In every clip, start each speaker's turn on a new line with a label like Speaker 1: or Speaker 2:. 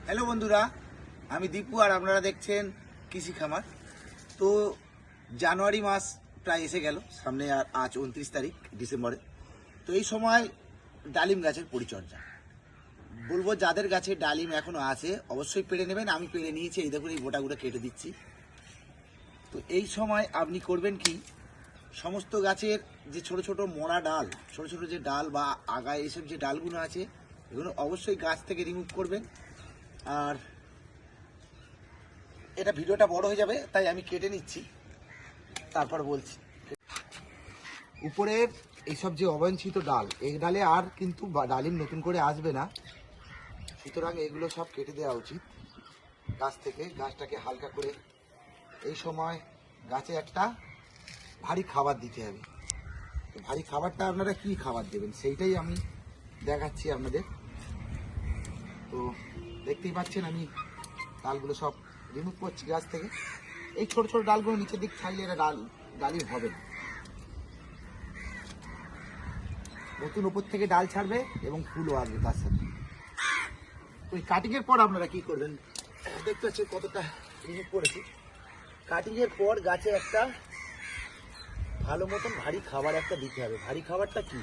Speaker 1: Hello বন্ধুরা, আমি দীপু আর আপনারা দেখছেন কৃষি খামার। তো জানুয়ারি মাস প্রায় এসে গেল, সামনে আর আজ 29 তারিখ ডিসেম্বরে। তো এই সময় ডালিম গাছের পরিচর্যা বলবো, যাদের গাছে ডালিম এখনো আছে অবশ্যই পেড়ে নেবেন। আমি পেড়ে নিয়েছি, এই দেখুন এই গোটাগুলো কেটে দিচ্ছি। তো এই সময় আপনি করবেন কি, সমস্ত গাছের যে ছোট ছোট মোড়া ডাল, ছোট ছোট যে ডাল বা আগায় এসব যে ডালগুলো আছে, এগুলো অবশ্যই গাছ থেকে রিমুভ করবেন। আর এটা ভিডিওটা বড় হয়ে যাবে, তাই আমি কেটে নিচ্ছি, তারপর বলছি। উপরের এইসব যে অবাঞ্ছিত ডাল, এই ডালে আর কিন্তু ডালিম নতুন করে আসবে না, সুতরাং এগুলো সব কেটে দেওয়া উচিত গাছ থেকে। গাছটাকে হালকা করে এই সময় গাছে একটা ভারী খাবার দিতে হবে। তো ভারী খাবারটা আপনারা কি খাবার দেবেন সেইটাই আমি দেখাচ্ছি আপনাদের। তো দেখতেই পাচ্ছেন আমি ডালগুলো সব রিমুভ করছি গাছ থেকে। এই ছোট ছোট ডালগুলো নিচের দিক ছাইলে এটা ডালিম হবে না, নতুন উপর থেকে ডাল ছাড়বে এবং ফুলও আসবে তার সাথে। ওই কাটিংয়ের পর আপনারা কি করবেন, দেখতে পাচ্ছেন কতটা রিমুভ করেছি। কাটিংয়ের পর গাছে একটা ভালো মতন ভারী খাবার একটা দিতে হবে। ভারী খাবারটা কি?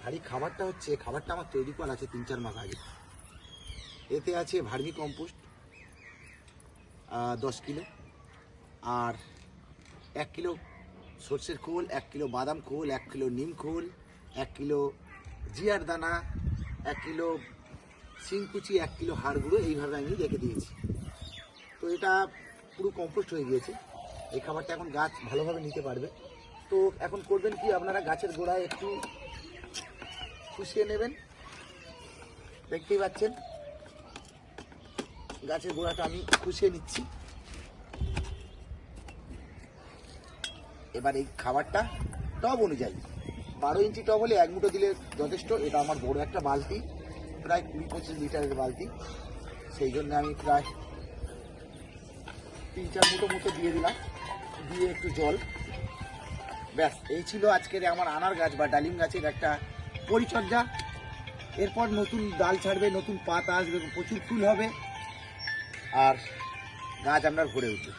Speaker 1: ভারী খাবারটা হচ্ছে, খাবারটা আমার তৈরি করা আছে 3-4 মাস আগে। এতে আছে ভার্মি কম্পোস্ট 10 কিলো, আর 1 কিলো সর্ষের খোল, 1 কিলো বাদাম খোল, 1 কিলো নিম খোল, 1 কিলো জিয়ার দানা, 1 কিলো শিংকুচি, 1 কিলো হাড় গুঁড়ো, এইভাবে আমি রেখে দিয়েছি। তো এটা পুরো কম্পোস্ট হয়ে গিয়েছে। এই খাবারটা এখন গাছ ভালোভাবে নিতে পারবে। তো এখন করবেন কি, আপনারা গাছের গোড়ায় একটু খুশিয়ে নেবেন। দেখতেই পাচ্ছেন গাছের গোড়াটা আমি খুশিয়ে নিচ্ছি। এবার এই খাবারটা টব অনুযায়ী 12 ইঞ্চি টব হলে 1 মুঠো দিলে যথেষ্ট। এটা আমার বড় একটা বালতি, প্রায় 20-25 লিটারের বালতি, সেই জন্য আমি প্রায় 3-4 মুঠো মতো দিয়ে দিলাম, দিয়ে একটু জল। ব্যাস, এই ছিল আজকের আমার আনার গাছ বা ডালিম গাছের একটা পরিচর্যা। এরপর নতুন ডাল ছাড়বে, নতুন পাতা আসবে, প্রচুর ফুল হবে, আর গাছ আপনার ভরে উঠবে।